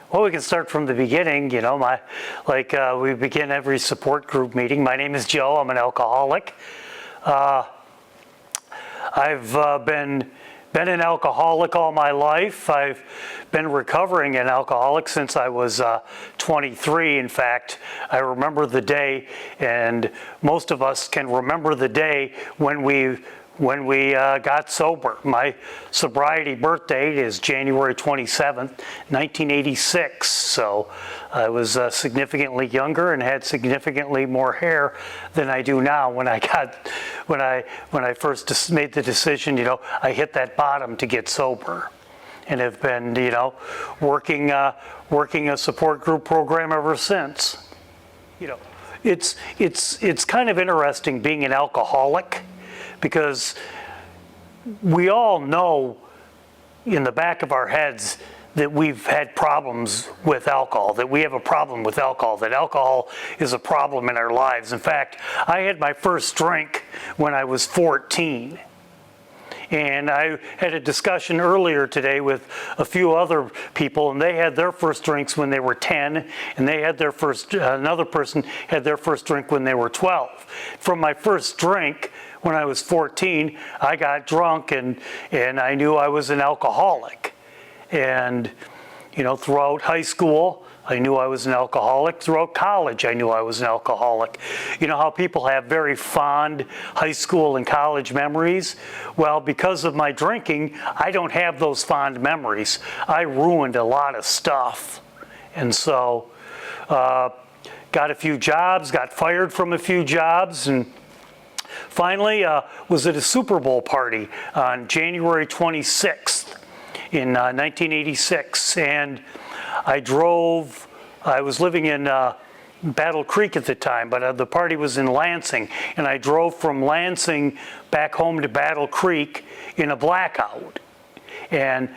Well, we can start from the beginning, we begin every support group meeting. My name is Joe, I'm an alcoholic. I've been an alcoholic all my life. I've been recovering an alcoholic since I was 23. In fact, I remember the day, and most of us can remember the day when we got sober. My sobriety birth date is January 27th, 1986. So I was significantly younger and had significantly more hair than I do now. When I first made the decision, I hit that bottom to get sober, and have been, working a support group program ever since. It's kind of interesting being an alcoholic, because we all know in the back of our heads that we've had problems with alcohol, that we have a problem with alcohol, that alcohol is a problem in our lives. In fact, I had my first drink when I was 14. And I had a discussion earlier today with a few other people, and they had their first drinks when they were 10, and they had another person had their first drink when they were 12. From my first drink, when I was 14, I got drunk, and I knew I was an alcoholic. And, throughout high school, I knew I was an alcoholic. Throughout college, I knew I was an alcoholic. You know how people have very fond high school and college memories? Well, because of my drinking, I don't have those fond memories. I ruined a lot of stuff. And so, got a few jobs, got fired from a few jobs, and finally was at a Super Bowl party on January 26th in 1986. And I was living in Battle Creek at the time, but the party was in Lansing, and I drove from Lansing back home to Battle Creek in a blackout. And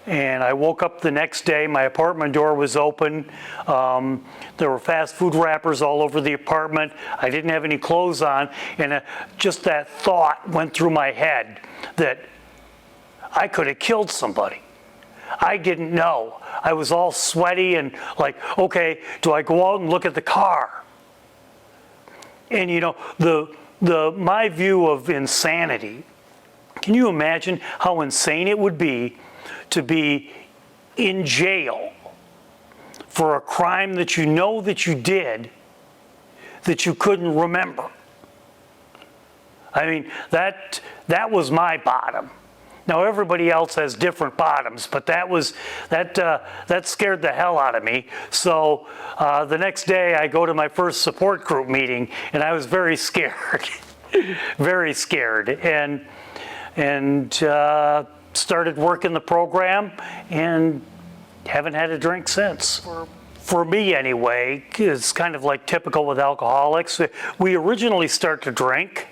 I woke up the next day, my apartment door was open, there were fast food wrappers all over the apartment, I didn't have any clothes on, and just that thought went through my head that I could have killed somebody. I didn't know. I was all sweaty and like, okay, do I go out and look at the car? And my view of insanity, can you imagine how insane it would be to be in jail for a crime that you know that you did, that you couldn't remember? I mean, that was my bottom. Now everybody else has different bottoms, but that scared the hell out of me. So the next day I go to my first support group meeting, and I was very scared, very scared, and started working the program, and haven't had a drink since. For me anyway, it's kind of like typical with alcoholics. We originally start to drink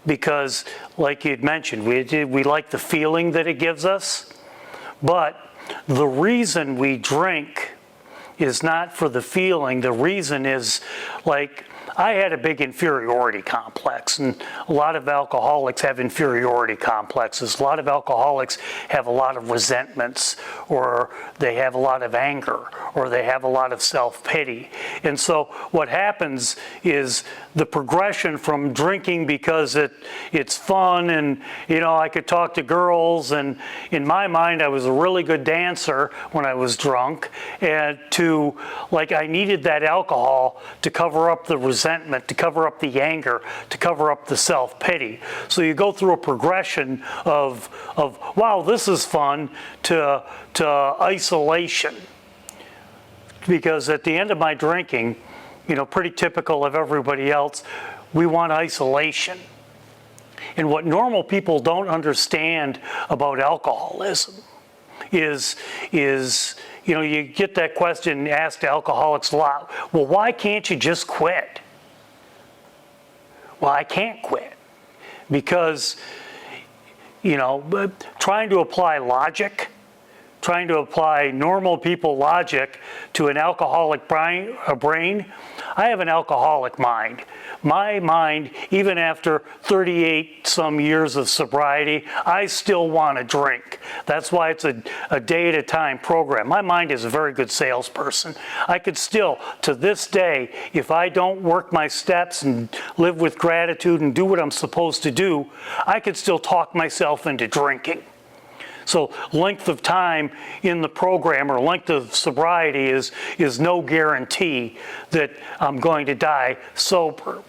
because, like you'd mentioned, we like the feeling that it gives us. But the reason we drink is not for the feeling. The reason is, like, I had a big inferiority complex, and a lot of alcoholics have inferiority complexes. A lot of alcoholics have a lot of resentments, or they have a lot of anger, or they have a lot of self-pity. And so what happens is the progression from drinking because it's fun, and I could talk to girls, and in my mind I was a really good dancer when I was drunk, and to, like, I needed that alcohol to cover up the resentment, to cover up the anger, to cover up the self-pity. So you go through a progression of wow, this is fun, to isolation. Because at the end of my drinking, pretty typical of everybody else, we want isolation. And what normal people don't understand about alcoholism is you get that question asked to alcoholics a lot. Well, why can't you just quit? Well, I can't quit because, trying to apply logic, trying to apply normal people logic to an alcoholic brain, I have an alcoholic mind. my mind, even after 38 some years of sobriety, I still want to drink. That's why it's a day at a time program. My mind is a very good salesperson. I could still, to this day, if I don't work my steps and live with gratitude and do what I'm supposed to do, I could still talk myself into drinking. So length of time in the program or length of sobriety is no guarantee that I'm going to die sober.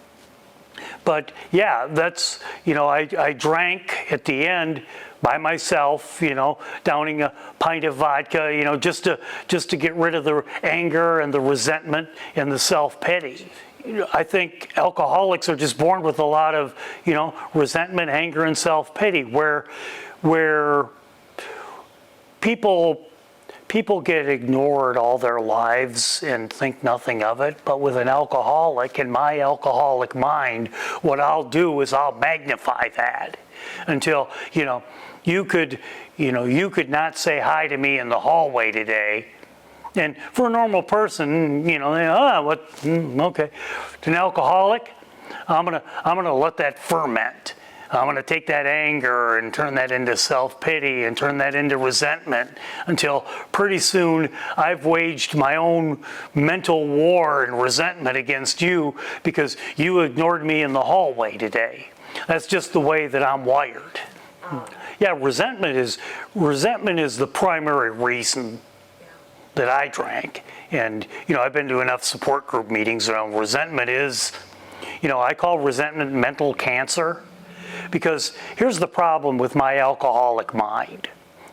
But yeah, that's, I drank at the end by myself, downing a pint of vodka, just to get rid of the anger and the resentment and the self-pity. I think alcoholics are just born with a lot of, resentment, anger, and self-pity, where people get ignored all their lives and think nothing of it. But with an alcoholic, in my alcoholic mind, what I'll do is I'll magnify that until, you could not say hi to me in the hallway today. And for a normal person, okay. To an alcoholic, I'm gonna let that ferment. I'm going to take that anger and turn that into self-pity and turn that into resentment until pretty soon I've waged my own mental war and resentment against you because you ignored me in the hallway today. That's just the way that I'm wired. Yeah, resentment is the primary reason that I drank. And, I've been to enough support group meetings around resentment is, I call resentment mental cancer. Because here's the problem with my alcoholic mind,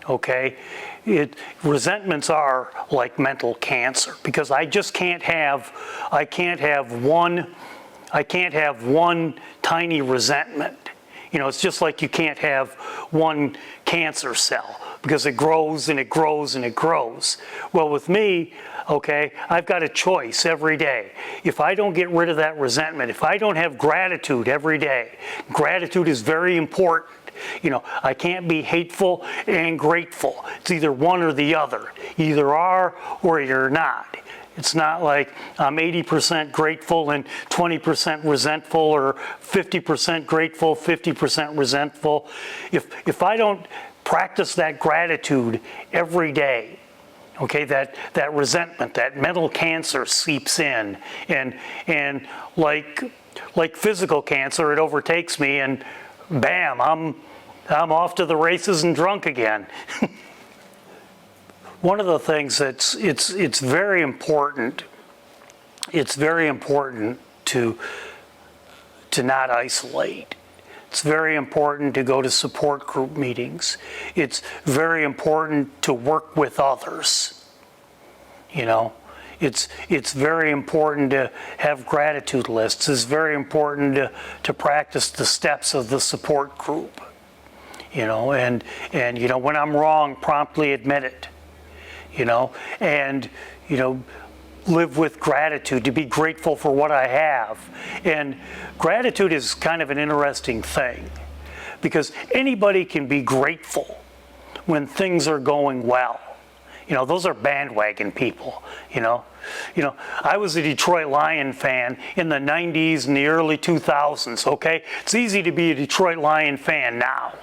okay? Resentments are like mental cancer because I just can't have one tiny resentment. It's just like you can't have one cancer cell because it grows and it grows and it grows. Well, with me, okay, I've got a choice every day. If I don't get rid of that resentment, if I don't have gratitude every day, gratitude is very important. I can't be hateful and grateful. It's either one or the other. You either are or you're not. It's not like I'm 80% grateful and 20% resentful or 50% grateful, 50% resentful. If I don't practice that gratitude every day, okay, that resentment, that mental cancer seeps in, and like physical cancer, it overtakes me, and bam, I'm off to the races and drunk again. One of the things it's very important. It's very important to not isolate. It's very important to go to support group meetings. It's very important to work with others. It's very important to have gratitude lists. It's very important to practice the steps of the support group. And when I'm wrong, promptly admit it. And live with gratitude, to be grateful for what I have. And gratitude is kind of an interesting thing because anybody can be grateful when things are going well. Those are bandwagon people, I was a Detroit Lion fan in the 90s and the early 2000s, okay? It's easy to be a Detroit Lion fan now.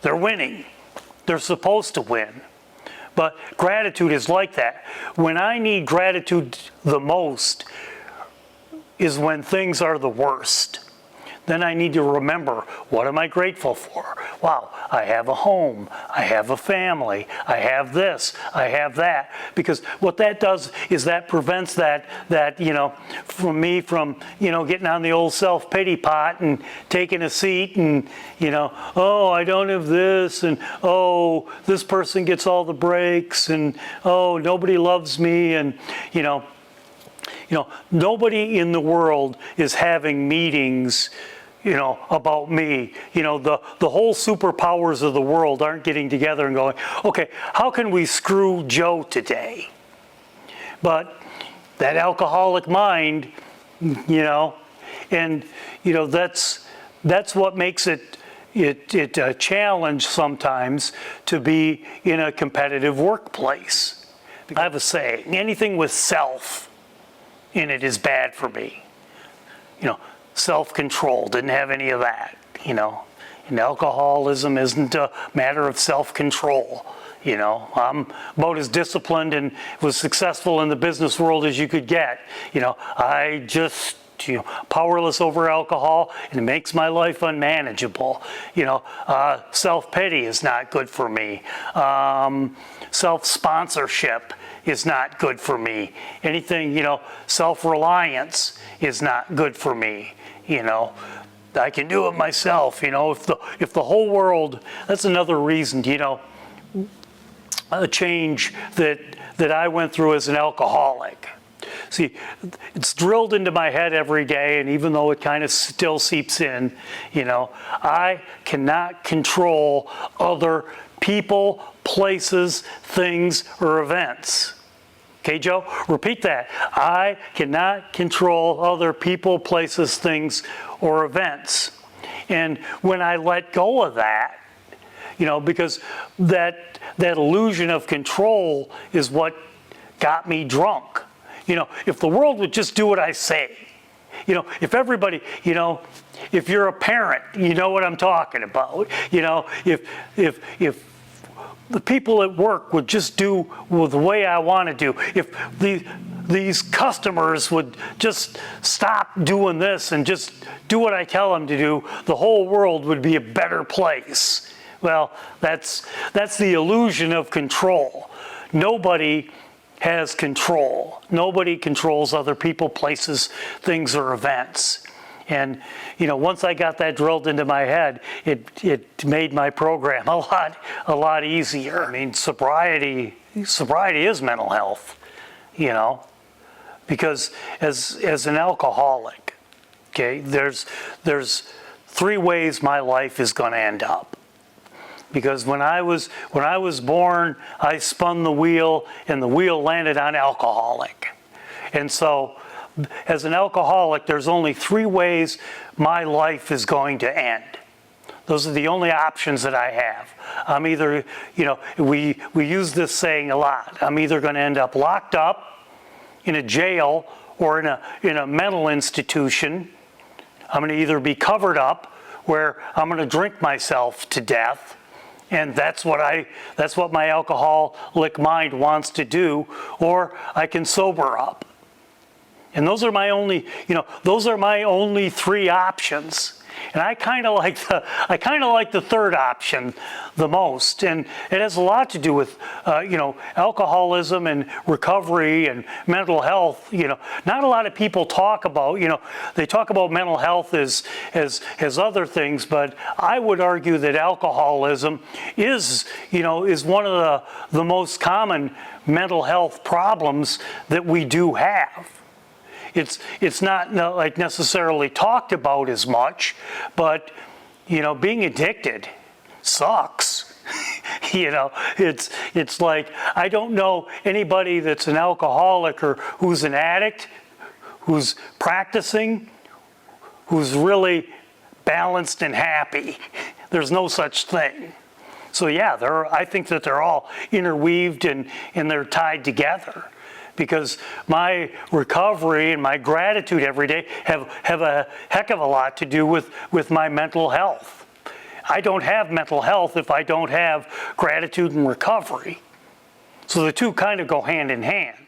They're winning. They're supposed to win. But gratitude is like that. When I need gratitude the most is when things are the worst. Then I need to remember, what am I grateful for? Wow, I have a home, I have a family, I have this, I have that. Because what that does is that prevents that from me from, getting on the old self-pity pot and taking a seat and, oh, I don't have this, and oh, this person gets all the breaks, and oh, nobody loves me, and, nobody in the world is having meetings, about me. The whole superpowers of the world aren't getting together and going, okay, how can we screw Joe today? But that alcoholic mind, and that's what makes it a challenge sometimes to be in a competitive workplace. I have a saying, anything with self in it is bad for me. self-control, didn't have any of that, And alcoholism isn't a matter of self-control. I'm about as disciplined and was successful in the business world as you could get. I just, powerless over alcohol, and it makes my life unmanageable. Self-pity is not good for me. Self-sponsorship is not good for me. Anything, self-reliance is not good for me. I can do it myself. If the whole world, that's another reason, a change that I went through as an alcoholic. See, it's drilled into my head every day, and even though it kind of still seeps in, I cannot control other people, places, things, or events. Okay, Joe? Repeat that. I cannot control other people, places, things, or events. And when I let go of that, because that illusion of control is what got me drunk. If the world would just do what I say, if everybody, if you're a parent, you know what I'm talking about. If the people at work would just do the way I want to do, if these customers would just stop doing this and just do what I tell them to do, the whole world would be a better place. Well, that's the illusion of control. Nobody has control. Nobody controls other people, places, things, or events. And once I got that drilled into my head, it made my program a lot easier. I mean, sobriety is mental health, because as an alcoholic, okay, there's 3 ways my life is going to end up. Because when I was born, I spun the wheel, and the wheel landed on alcoholic. And so, as an alcoholic, there's only 3 ways my life is going to end. Those are the only options that I have. I'm either, we use this saying a lot. I'm either going to end up locked up in a jail or in a mental institution. I'm going to either be covered up where I'm going to drink myself to death. And that's what my alcoholic mind wants to do, or I can sober up. And those are my only 3 options. And I kind of like the third option the most. And it has a lot to do with alcoholism and recovery and mental health. Not a lot of people talk about, they talk about mental health as other things, but I would argue that alcoholism is one of the most common mental health problems that we do have. It's not like necessarily talked about as much, but being addicted sucks. It's like, I don't know anybody that's an alcoholic or who's an addict, who's practicing, who's really balanced and happy. There's no such thing. So yeah, I think that they're all interweaved and they're tied together. Because my recovery and my gratitude every day have a heck of a lot to do with my mental health. I don't have mental health if I don't have gratitude and recovery. So the two kind of go hand in hand.